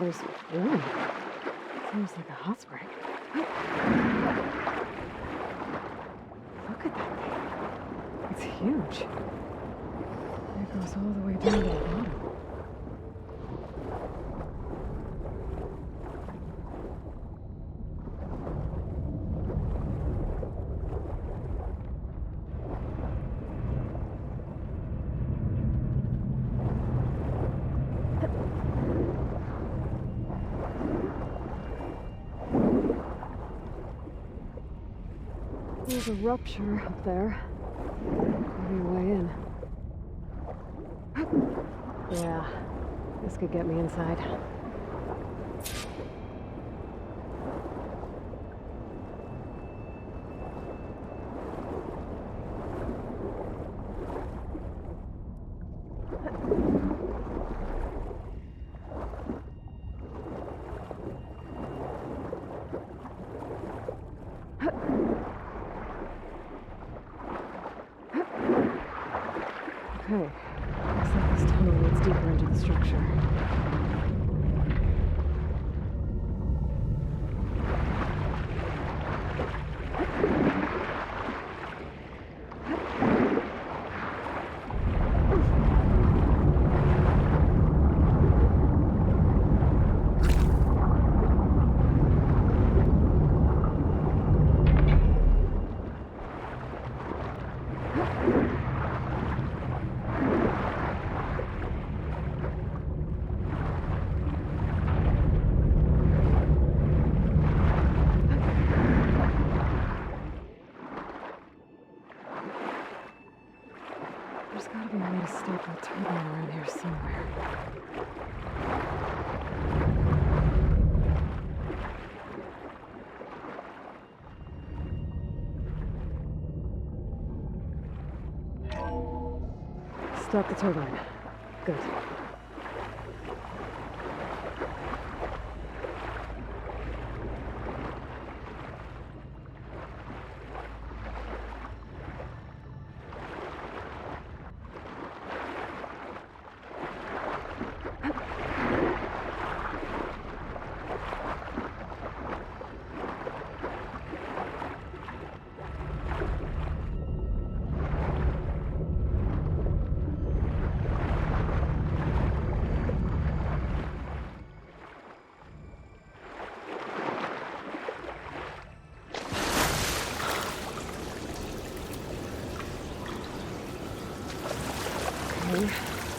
water's warm. Seems like a hot spring. Look at that thing. It's huge. It goes all the way down to the bottom. There's a rupture up there. Maybe a way in. Yeah, this could get me inside. Okay, looks like this tunnel leads deeper into the structure. There's gotta be a way to stop that turbine around here somewhere. Stop the turbine. Good.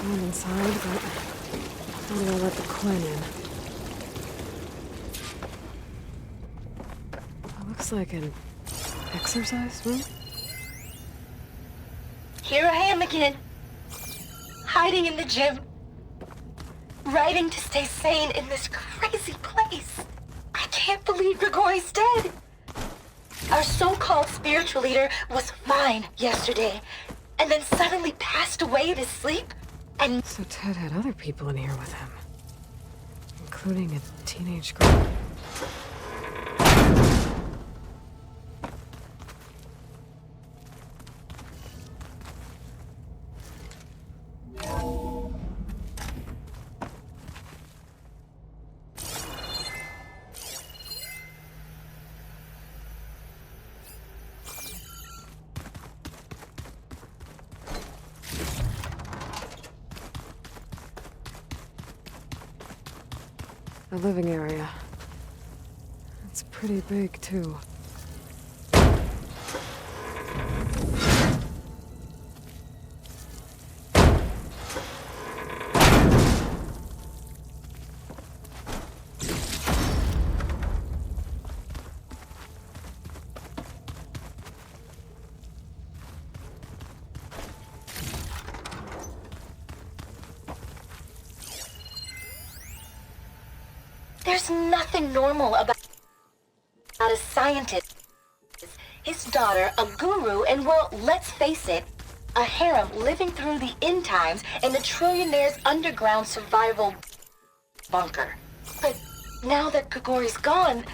I'm inside, but how do I let the Quinn in? It looks like an exercise room. Here I am again, hiding in the gym, writing to stay sane in this crazy place. I can't believe Grigori's dead. Our so-called spiritual leader was fine yesterday, and then suddenly passed away in his sleep. And So Ted had other people in here with him, including a teenage girl. The living area. It's pretty big, too. there's nothing normal about a scientist, his daughter, a guru, and well, let's face it, a harem living through the end times in a trillionaire's underground survival bunker. But now that Grigori's gone,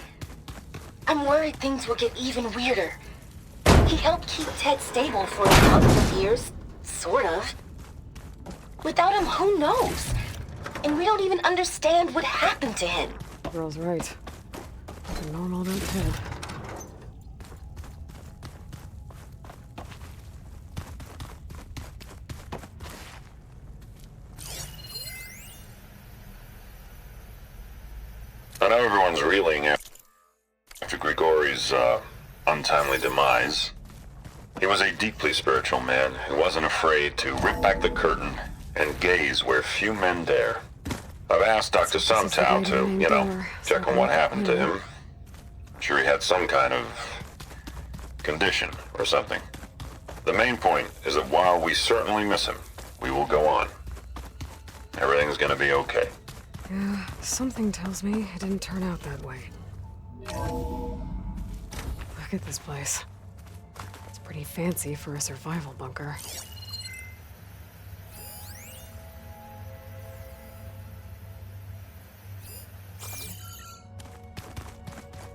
I'm worried things will get even weirder. He helped keep Ted stable for a couple of years, sort of. Without him, who knows? and we don't even understand what happened to him. Girl's right. Nothing normal about Ted. I know everyone's reeling after Grigori's untimely demise. He was a deeply spiritual man who wasn't afraid to rip back the curtain and gaze where few men dare. I've asked Dr. Sumtow to, check on what happened to him. I'm sure he had some kind of condition or something. The main point is that while we certainly miss him, we will go on. Everything's gonna be okay. Yeah, something tells me it didn't turn out that way. Look at this place. It's pretty fancy for a survival bunker.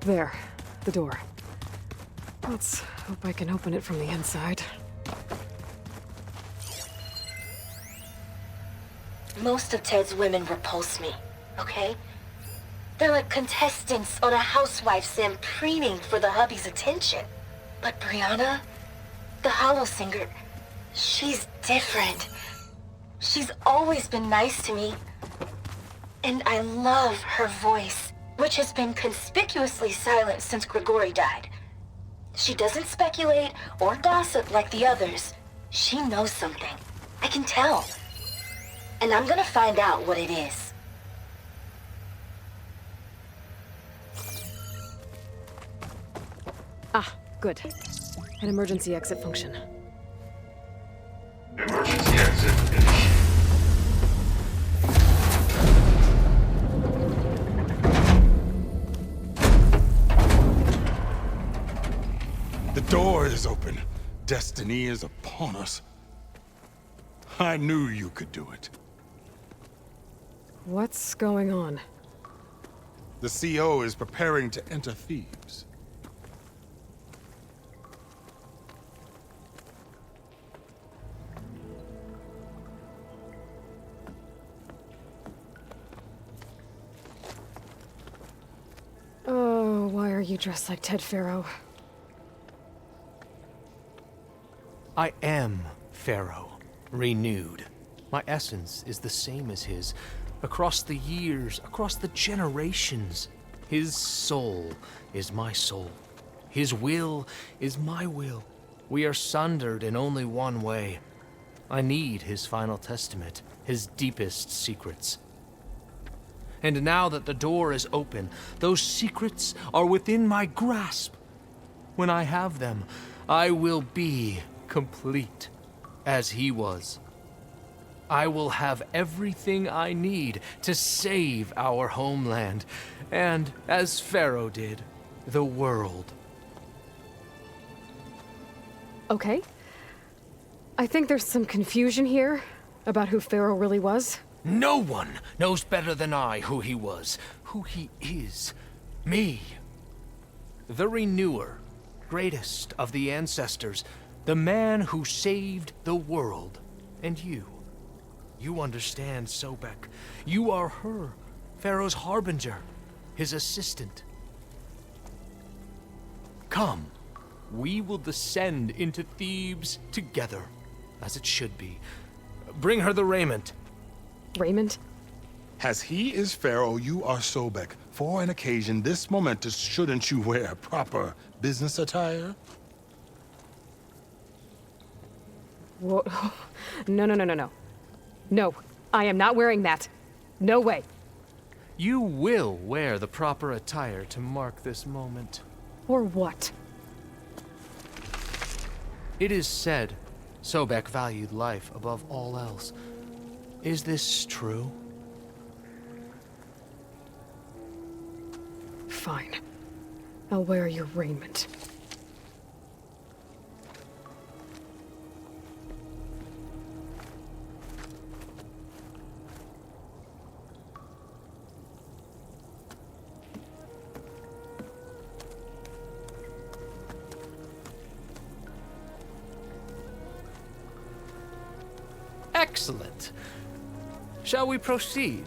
There, the door. Let's hope I can open it from the inside. Most of Ted's women repulse me, okay? They're like contestants on a housewife sim preening for the hubby's attention. But Brianna, the hollow singer, she's different. She's always been nice to me. And I love her voice, which has been conspicuously silent since Grigori died. She doesn't speculate or gossip like the others. She knows something. I can tell. And I'm gonna find out what it is. Ah, good. An emergency exit function. Emergency exit initiated. The door is open. Destiny is upon us. I knew you could do it. What's going on? The CO is preparing to enter Thebes. Oh, why are you dressed like Ted Pharaoh? I am Pharaoh, renewed. My essence is the same as his. Across the years, across the generations, his soul is my soul. His will is my will. We are sundered in only one way. I need his final testament, his deepest secrets. And now that the door is open, those secrets are within my grasp. When I have them, I will be complete, as he was. I will have everything I need to save our homeland, and, as Pharaoh did, the world. Okay. I think there's some confusion here about who Pharaoh really was. No one knows better than I who he was, who he is. Me. The Renewer, greatest of the ancestors, the man who saved the world. And you. You understand, Sobek. You are her, Pharaoh's harbinger, his assistant. Come, we will descend into Thebes together, as it should be. Bring her the raiment. Raymond? As he is Pharaoh, you are Sobek. For an occasion this momentous, shouldn't you wear proper business attire? Whoa. No. No, I am not wearing that. No way. You will wear the proper attire to mark this moment. Or what? It is said Sobek valued life above all else. Is this true? Fine. I'll wear your raiment. Excellent. Shall we proceed?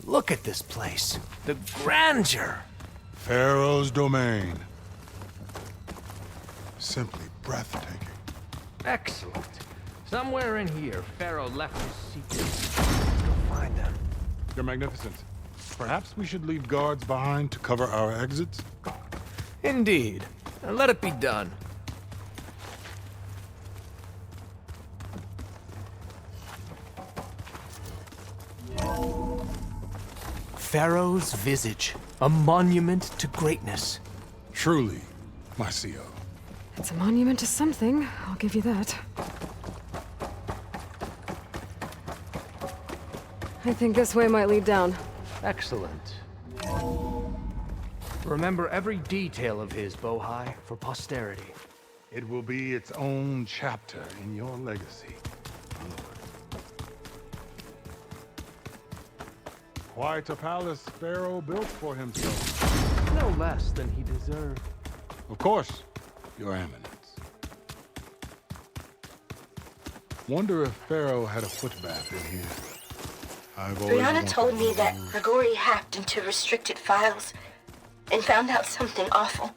Look at this place. The grandeur. Pharaoh's domain. Simply breathtaking. Excellent. Somewhere in here, Pharaoh left his secrets. Let's go find them. Your Magnificence, perhaps we should leave guards behind to cover our exits? Indeed. And let it be done. Pharaoh's visage, a monument to greatness. Truly, my CO. It's a monument to something, I'll give you that. I think this way might lead down. Excellent. Remember every detail of his, Bohai, for posterity. It will be its own chapter in your legacy. Quite a palace Pharaoh built for himself. No less than he deserved. Of course, Your Eminence. Wonder if Pharaoh had a footbath in here. I've always Brianna wanted told me to that know. Grigori hacked into restricted files and found out something awful.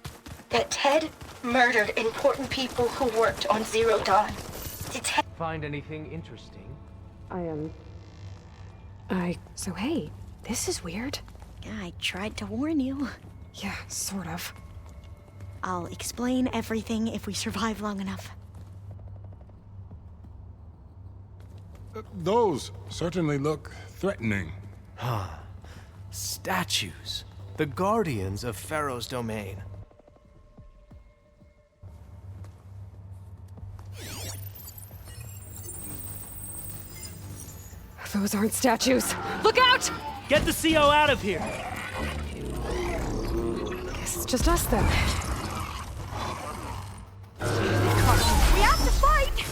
That Ted murdered important people who worked on Zero Dawn. Did Ted... Find anything interesting? So hey, this is weird. I tried to warn you. Yeah, sort of. I'll explain everything if we survive long enough. Those certainly look threatening. Statues. The guardians of Pharaoh's domain. Those aren't statues. Look out! Get the CO out of here! Guess it's just us then. We have to fight!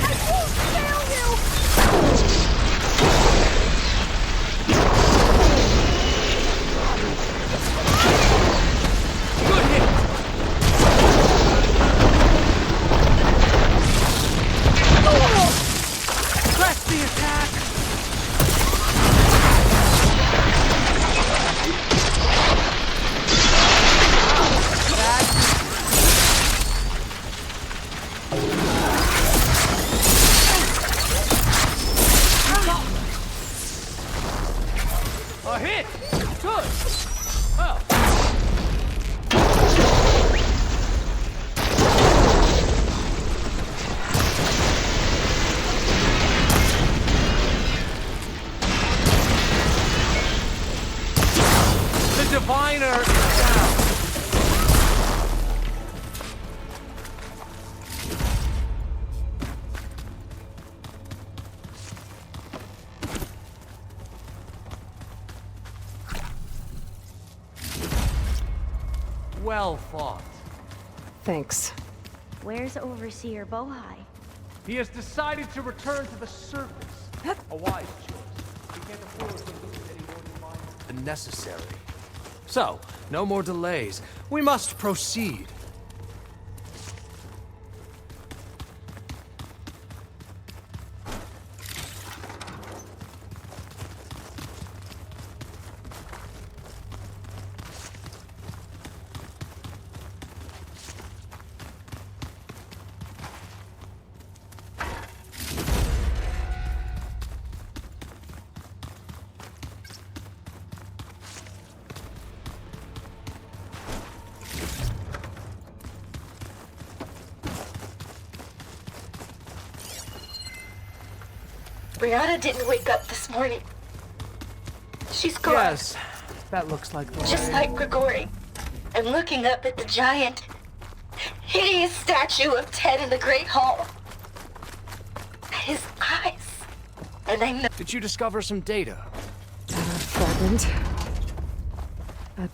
I won't fail you! Good hit! Press the attack! A hit! Good! Oh. The diviner is down! Well fought. Thanks. Where's Overseer Bohai? He has decided to return to the surface. A wise choice. He can't afford to lose any more divine than necessary. So, no more delays. We must proceed. Brianna didn't wake up this morning. She's gone. Yes, that looks like the Just way. like Grigori. I'm looking up at the giant, hideous statue of Ted in the Great Hall. His eyes. And I know... Did you discover some data? Fragment. A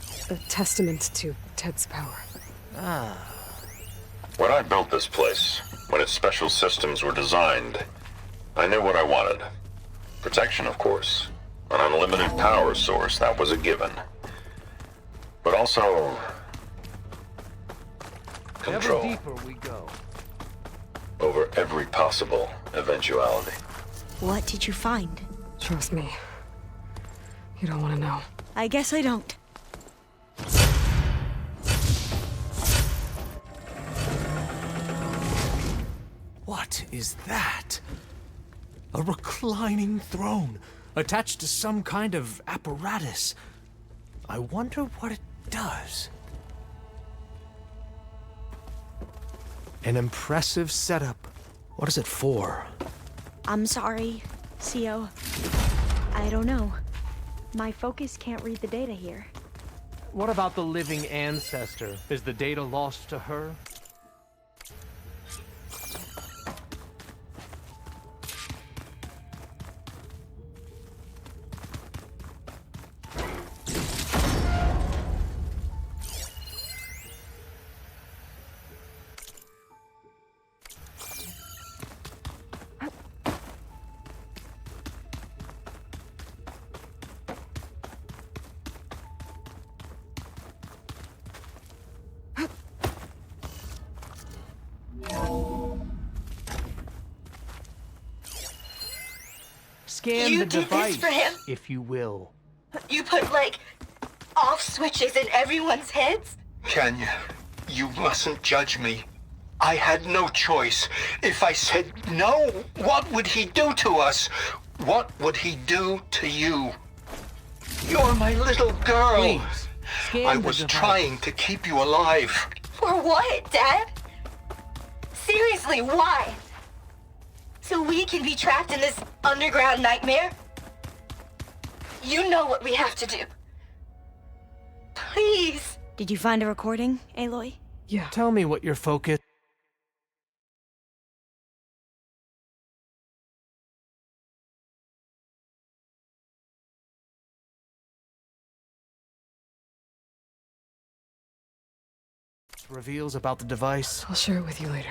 testament to Ted's power. When I built this place, when its special systems were designed, I knew what I wanted. Protection, of course. An unlimited power source, that was a given. But also... Ever control. deeper we go. over every possible eventuality. What did you find? Trust me. You don't want to know. I guess I don't. What is that? A reclining throne, attached to some kind of apparatus. I wonder what it does. An impressive setup. What is it for? I'm sorry, CO. I don't know. My focus can't read the data here. What about the living ancestor? Is the data lost to her? Scan You the did this device, for him? if you will. You put, like, off switches in everyone's heads? Kenya, you mustn't judge me. I had no choice. If I said no, what would he do to us? What would he do to you? You're my little girl. Please, scan I the was device. trying to keep you alive. For what, Dad? Seriously, why? So we can be trapped in this underground nightmare? You know what we have to do. Please. Did you find a recording, Aloy? Yeah. Tell me what your focus... reveals about the device. I'll share it with you later.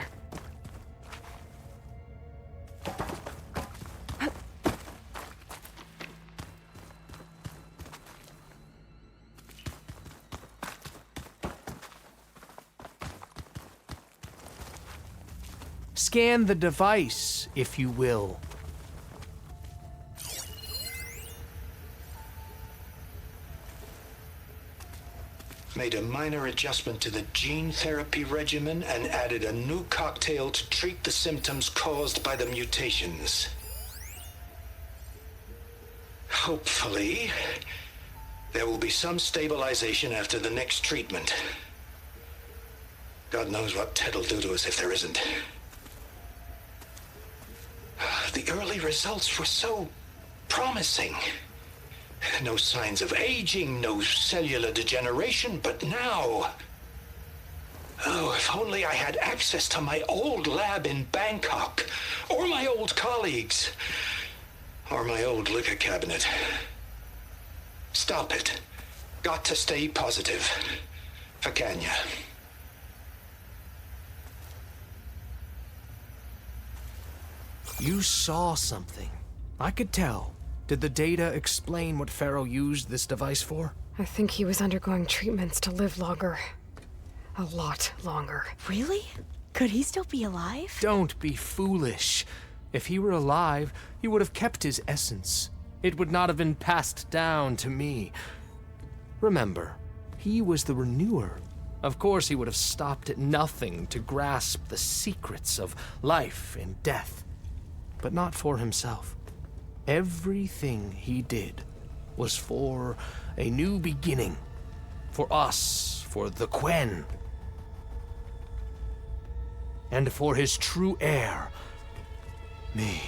Scan the device, if you will. Made a minor adjustment to the gene therapy regimen and added a new cocktail to treat the symptoms caused by the mutations. Hopefully, there will be some stabilization after the next treatment. God knows what Ted'll do to us if there isn't. The early results were so promising. No signs of aging, no cellular degeneration, but now... Oh, if only I had access to my old lab in Bangkok, or my old colleagues, or my old liquor cabinet. Stop it. Got to stay positive. For Kenya. You saw something. I could tell. Did the data explain what Pharaoh used this device for? I think he was undergoing treatments to live longer. A lot longer. Really? Could he still be alive? Don't be foolish. If he were alive, he would have kept his essence. It would not have been passed down to me. Remember, he was the renewer. Of course he would have stopped at nothing to grasp the secrets of life and death. But not for himself. Everything he did was for a new beginning. For us, for the Quen. And for his true heir, me.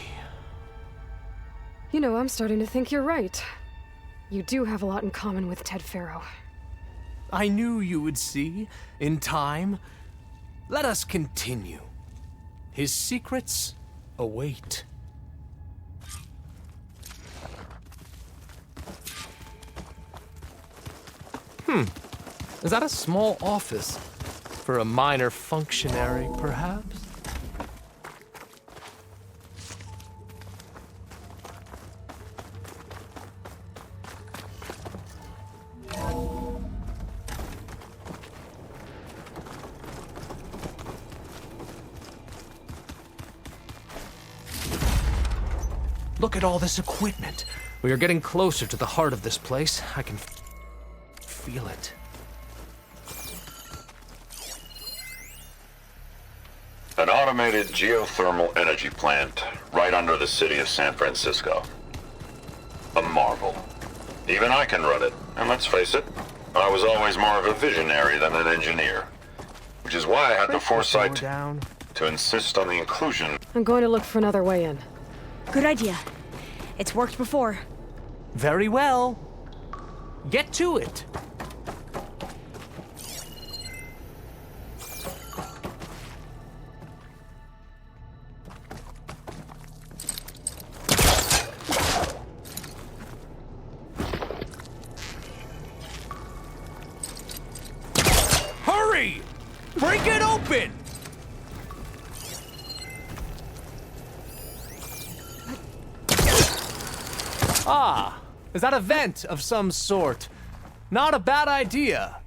You know, I'm starting to think you're right. You do have a lot in common with Ted Pharaoh. I knew you would see, in time. Let us continue. His secrets await. Is that a small office? For a minor functionary, perhaps? Look at all this equipment. We are getting closer to the heart of this place. I can feel it. An automated geothermal energy plant right under the city of San Francisco. A marvel. Even I can run it, and let's face it, I was always more of a visionary than an engineer. Which is why I had the foresight to insist on the inclusion. I'm going to look for another way in. Good idea. It's worked before. Very well. Get to it. Hurry! Break it open! Ah, is that a vent of some sort? Not a bad idea.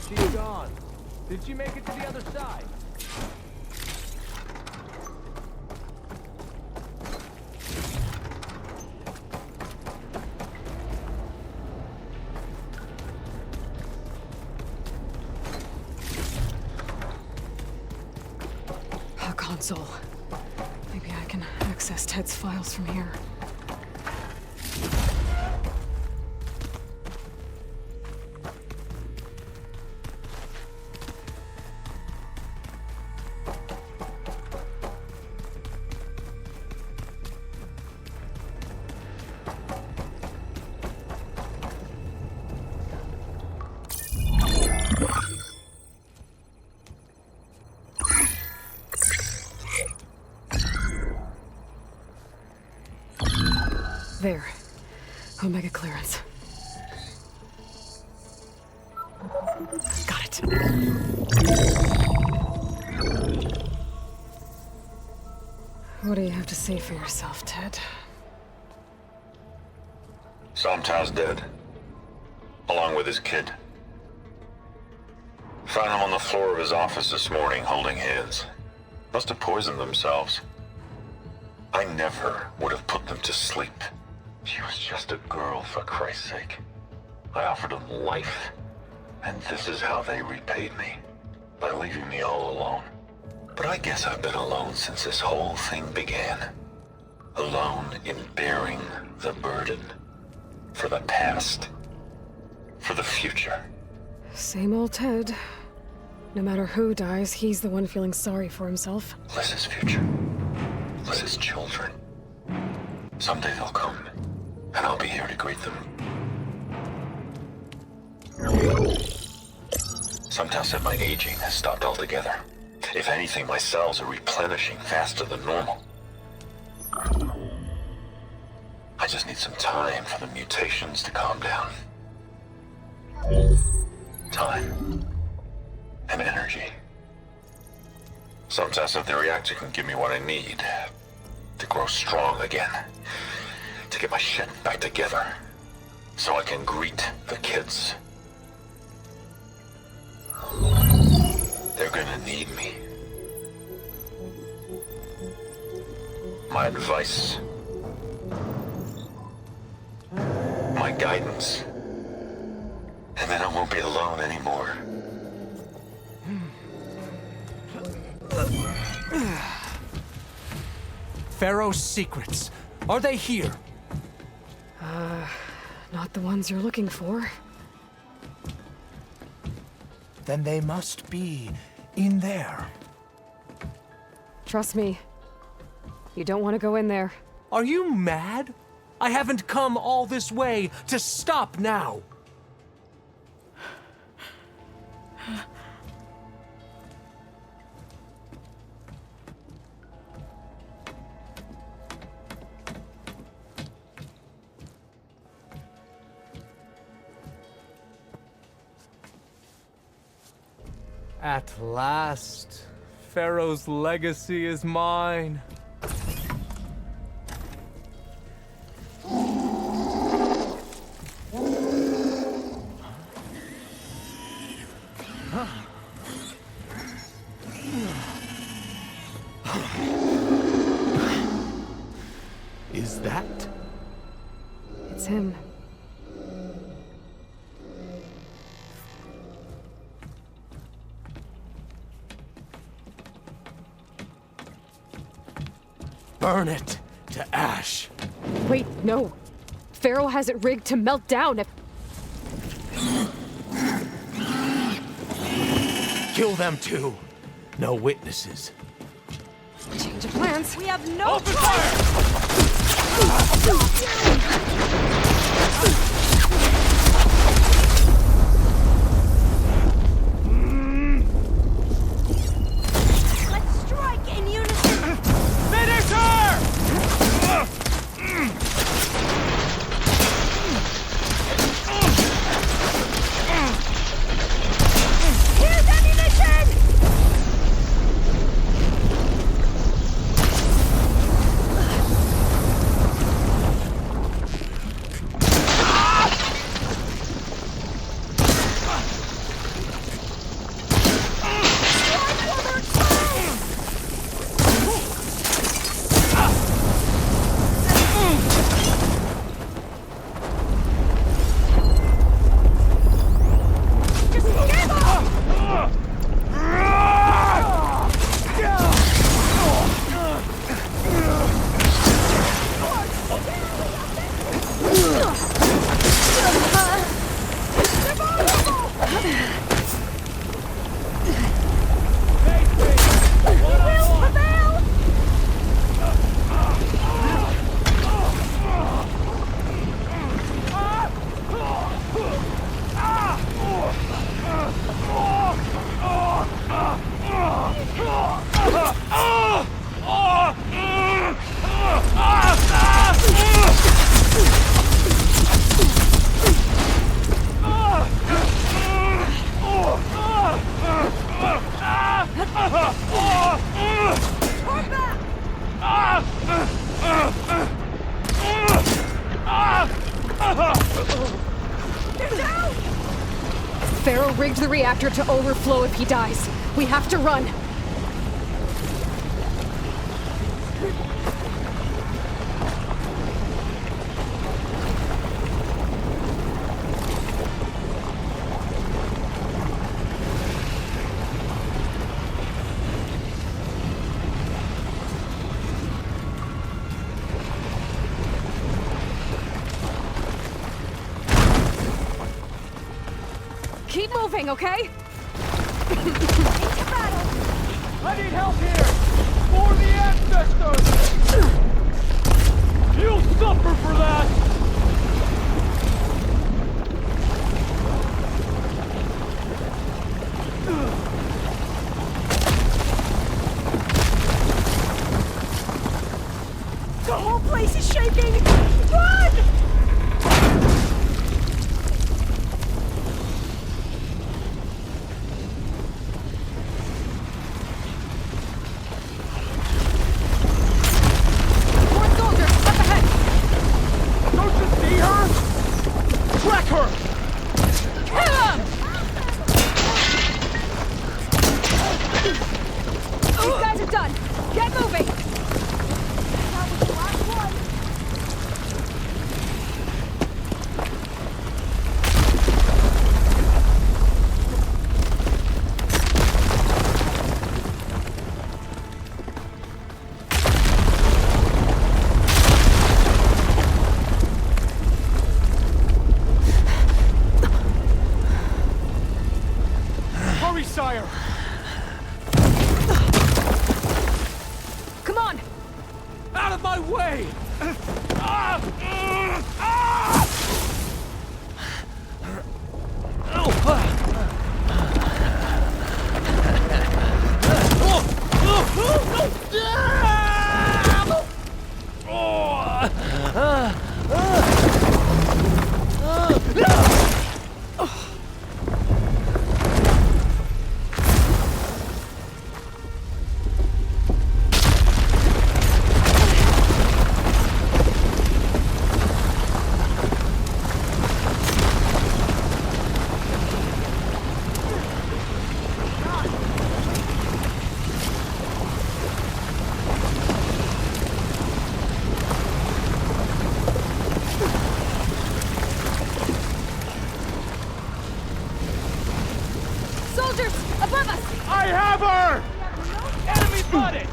She's gone. Did she make it to the other side? A console. Maybe I can access Ted's files from here. There. Omega clearance. Got it. What do you have to say for yourself, Ted? Somtow's dead. Along with his kid. Found him on the floor of his office this morning, holding hands. Must have poisoned themselves. I never would have put them to sleep. She was just a girl, for Christ's sake. I offered them life, and this is how they repaid me. By leaving me all alone. But I guess I've been alone since this whole thing began. Alone in bearing the burden. For the past. For the future. Same old Ted. No matter who dies, he's the one feeling sorry for himself. Liz's future. Liz's children. Someday they'll come. And I'll be here to greet them. Somtow said my aging has stopped altogether. If anything, my cells are replenishing faster than normal. I just need some time for the mutations to calm down. Time. And energy. Somtow said the reactor can give me what I need to grow strong again. To get my shit back together. So I can greet the kids. They're gonna need me. My advice. My guidance. And then I won't be alone anymore. Pharaoh's secrets. Are they here? Not the ones you're looking for. Then they must be in there. Trust me. You don't want to go in there. Are you mad? I haven't come all this way to stop now. At last, Pharaoh's legacy is mine. burn it to ash. Wait, no. Pharaoh has it rigged to melt down if... Kill them too. No witnesses. Change of plans. We have no Open choice! fire! Let's strike in unison! Finish her! Here's ammunition! Pharaoh rigged the reactor to overflow if he dies. We have to run. Keep moving, okay? I need help here! For the ancestors! You'll suffer for that! The whole place is shaking! Run! More soldiers, up ahead! Don't you see her? Track her! Kill him! These guys are done. Get moving! That was the last one! Hurry, sire! Come on! Out of my way! Soldiers, above us! I have her! Enemy spotted!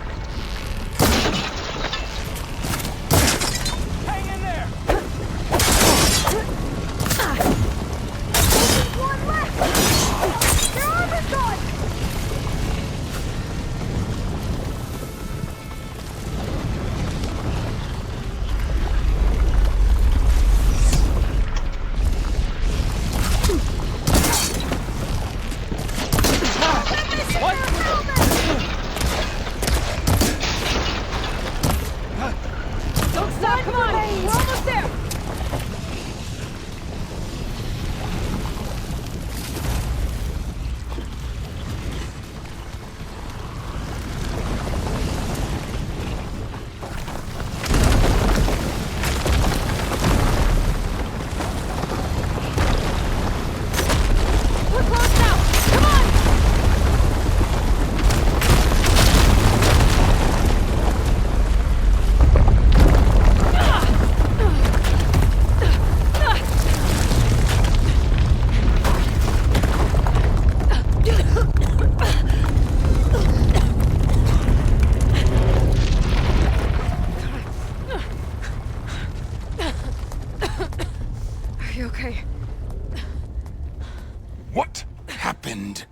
What happened?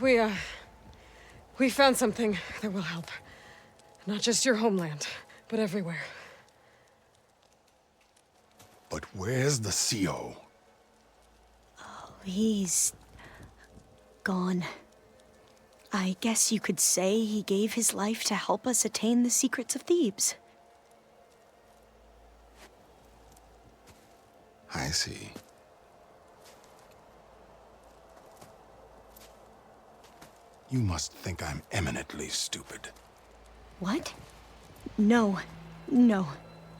We found something that will help. Not just your homeland, but everywhere. But where's the CO? He's gone. I guess you could say he gave his life to help us attain the secrets of Thebes. I see. You must think I'm eminently stupid. What? No. No.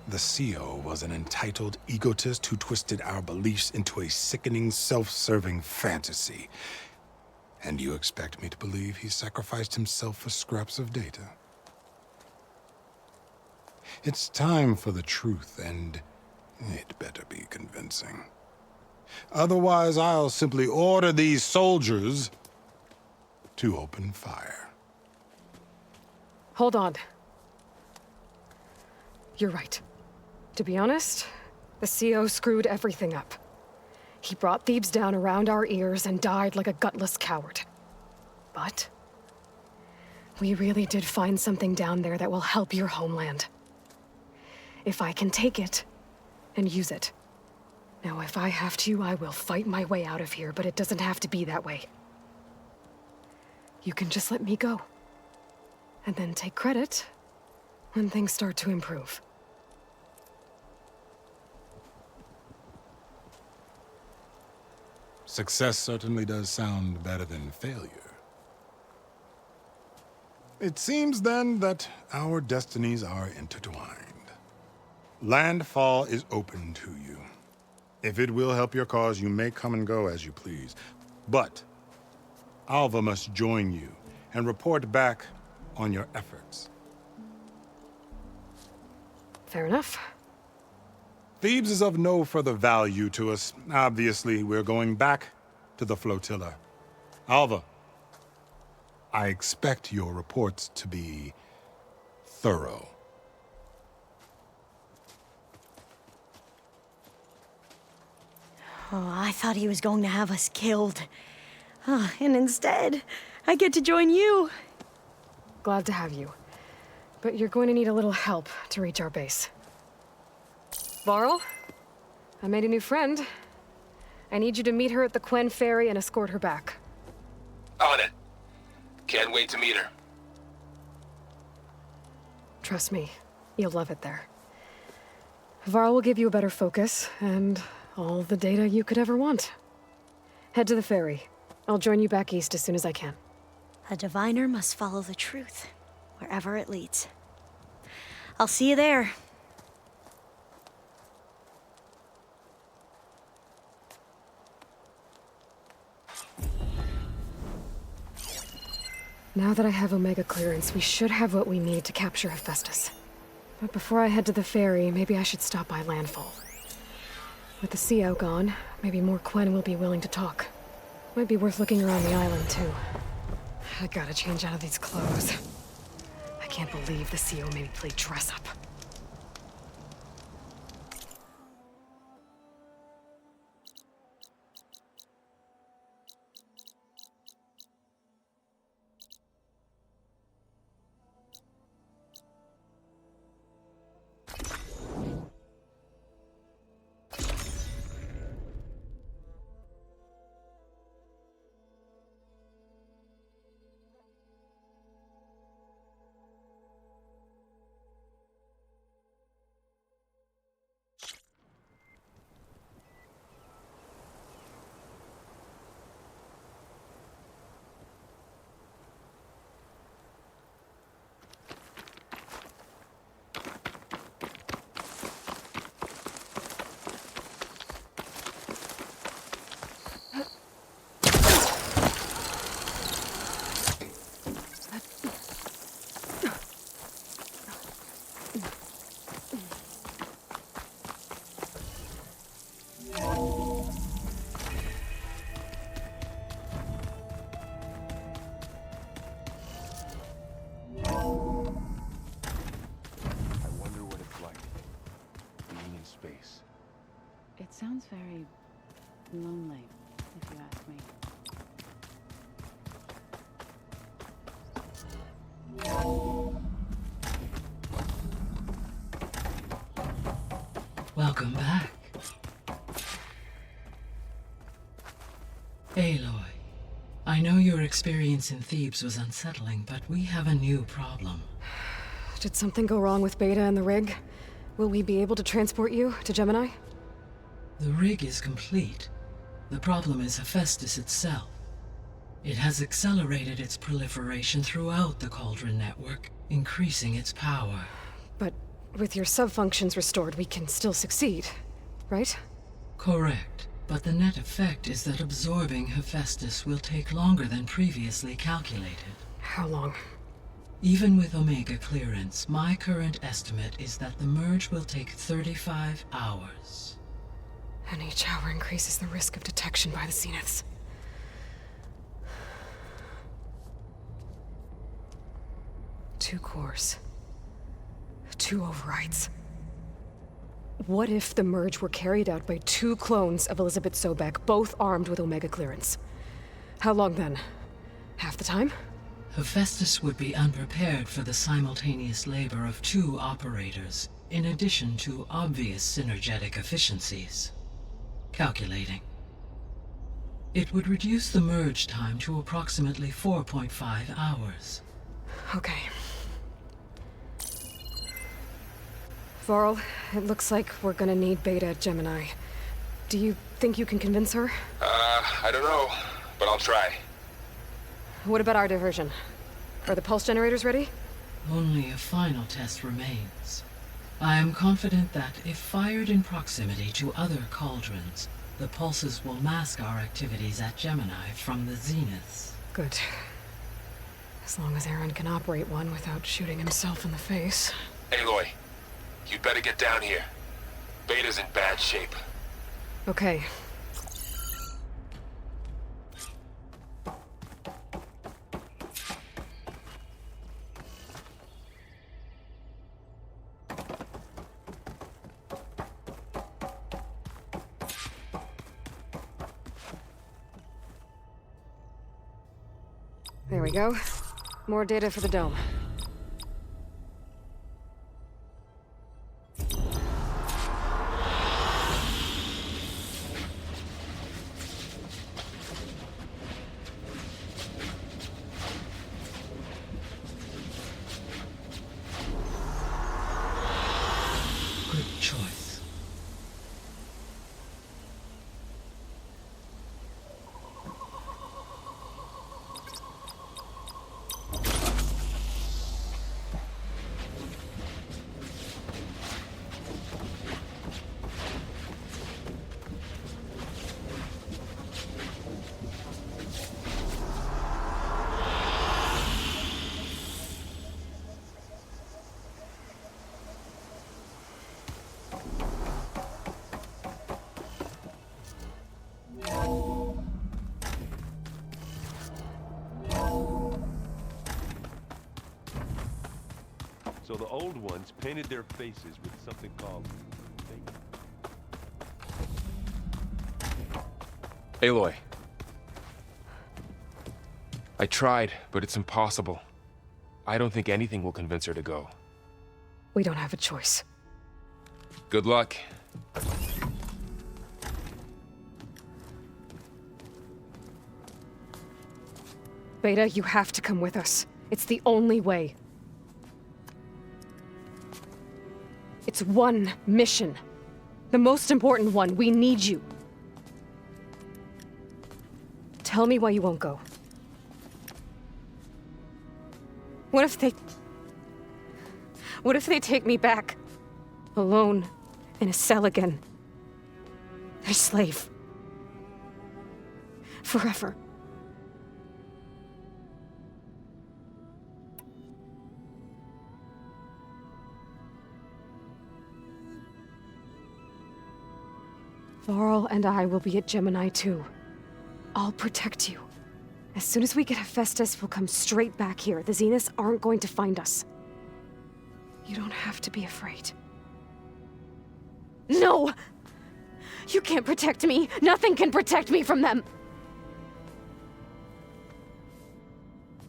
The CO was an entitled egotist who twisted our beliefs into a sickening, self-serving fantasy. And you expect me to believe he sacrificed himself for scraps of data? It's time for the truth, and it better be convincing. Otherwise, I'll simply order these soldiers to open fire. Hold on. You're right. To be honest, the CO screwed everything up. He brought Thebes down around our ears and died like a gutless coward. But we really did find something down there that will help your homeland. If I can take it and use it. Now, if I have to, I will fight my way out of here, but it doesn't have to be that way. You can just let me go. And then take credit when things start to improve. Success certainly does sound better than failure. It seems then that our destinies are intertwined. Landfall is open to you. If it will help your cause, you may come and go as you please. But Alva must join you and report back on your efforts. Fair enough. Thebes is of no further value to us. Obviously, we're going back to the flotilla. Alva, I expect your reports to be thorough. Oh, I thought he was going to have us killed. And instead, I get to join you. Glad to have you. But you're going to need a little help to reach our base. Varl, I made a new friend. I need you to meet her at the Quen Ferry and escort her back. On it. Can't wait to meet her. Trust me, you'll love it there. Varl will give you a better focus, and all the data you could ever want. Head to the ferry. I'll join you back east as soon as I can. A diviner must follow the truth, wherever it leads. I'll see you there. Now that I have Omega clearance, we should have what we need to capture Hephaestus. But before I head to the ferry, maybe I should stop by Landfall. With the CO gone, maybe more Quen will be willing to talk. Might be worth looking around the island, too. I gotta change out of these clothes. I can't believe the CO made me play dress up. It sounds very lonely, if me. Welcome back. Aloy, I know your experience in Thebes was unsettling, but we have a new problem. Did something go wrong with Beta and the rig? Will we be able to transport you to Gemini? The rig is complete. The problem is Hephaestus itself. It has accelerated its proliferation throughout the Cauldron network, increasing its power. But with your sub-functions restored, we can still succeed, right? Correct. But the net effect is that absorbing Hephaestus will take longer than previously calculated. How long? Even with Omega clearance, my current estimate is that the merge will take 35 hours. And each hour increases the risk of detection by the Zeniths. Two cores. 2 overrides. What if the merge were carried out by 2 clones of Elizabeth Sobek, both armed with Omega clearance? How long then? Half the time? Hephaestus would be unprepared for the simultaneous labor of 2 operators, in addition to obvious synergetic efficiencies. Calculating. It would reduce the merge time to approximately 4.5 hours. Okay. Varl, it looks like we're gonna need Beta at Gemini. Do you think you can convince her? I don't know, but I'll try. What about our diversion? Are the pulse generators ready? Only a final test remains. I am confident that if fired in proximity to other cauldrons, the pulses will mask our activities at Gemini from the zeniths. Good. As long as Aaron can operate one without shooting himself in the face. Aloy, you'd better get down here. Beta's in bad shape. Okay. There we go. More data for the dome. Good choice. So the old ones painted their faces with something called Aloy. I tried, but it's impossible. I don't think anything will convince her to go. We don't have a choice. Good luck. Beta, you have to come with us. It's the only way. It's one mission. The most important one. We need you. Tell me why you won't go. What if they take me back? Alone. In a cell again. Their slave. Forever. Varl and I will be at Gemini too. I'll protect you. As soon as we get Hephaestus, we'll come straight back here. The Zeniths aren't going to find us. You don't have to be afraid. No! You can't protect me. Nothing can protect me from them.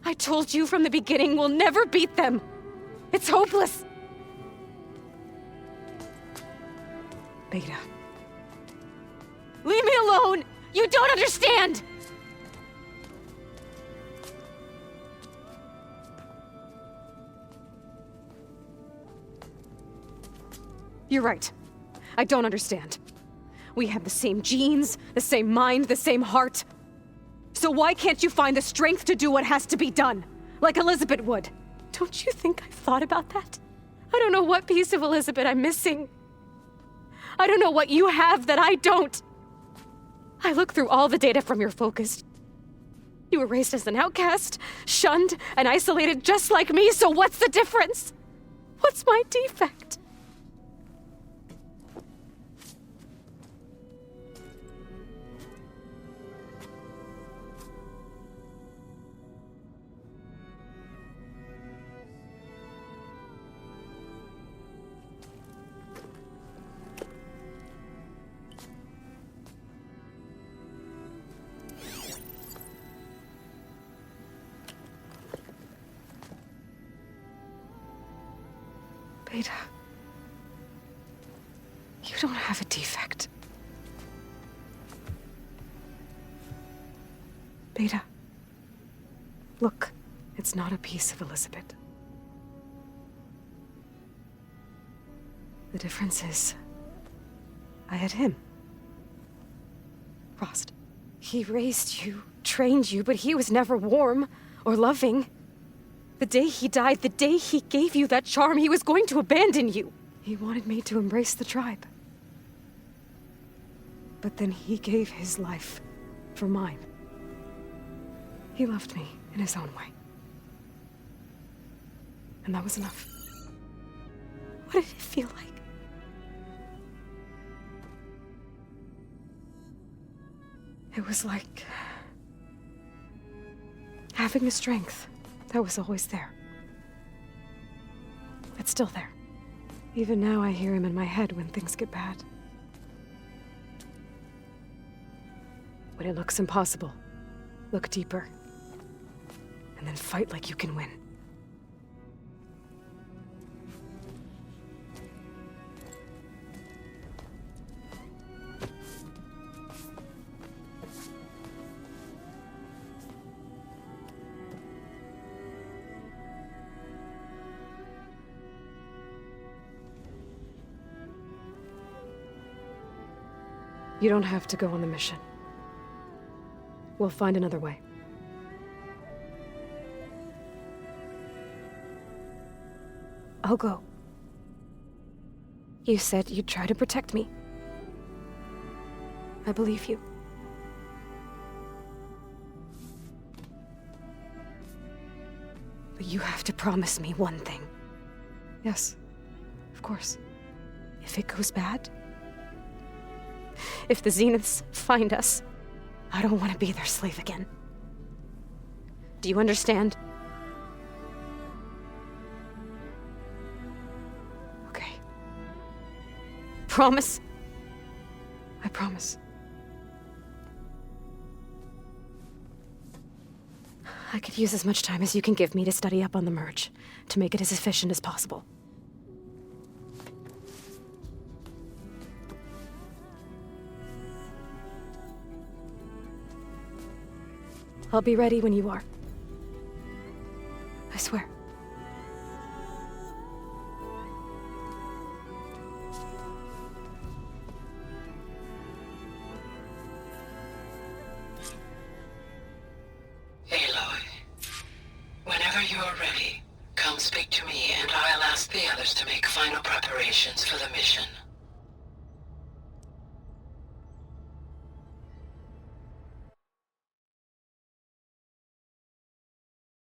I told you from the beginning we'll never beat them. It's hopeless. Beta. Leave me alone! You don't understand! You're right. I don't understand. We have the same genes, the same mind, the same heart. So why can't you find the strength to do what has to be done? Like Elizabeth would. Don't you think I've thought about that? I don't know what piece of Elizabeth I'm missing. I don't know what you have that I don't. I look through all the data from your focus. You were raised as an outcast, shunned, and isolated just like me, so what's the difference? What's my defect? Beta, you don't have a defect. Beta, look, it's not a piece of Elizabeth. The difference is, I had him. Frost. He raised you, trained you, but he was never warm or loving. The day he died, the day he gave you that charm, he was going to abandon you. He wanted me to embrace the tribe. But then he gave his life for mine. He loved me in his own way. And that was enough. What did it feel like? It was like having a strength that was always there. It's still there. Even now I hear him in my head when things get bad. When it looks impossible, look deeper. And then fight like you can win. You don't have to go on the mission. We'll find another way. I'll go. You said you'd try to protect me. I believe you. But you have to promise me one thing. Yes, of course. If it goes bad, if the Zeniths find us, I don't want to be their slave again. Do you understand? Okay. Promise? I promise. I could use as much time as you can give me to study up on the merge, to make it as efficient as possible. I'll be ready when you are. I swear. Aloy, whenever you are ready, come speak to me and I'll ask the others to make final preparations for the mission.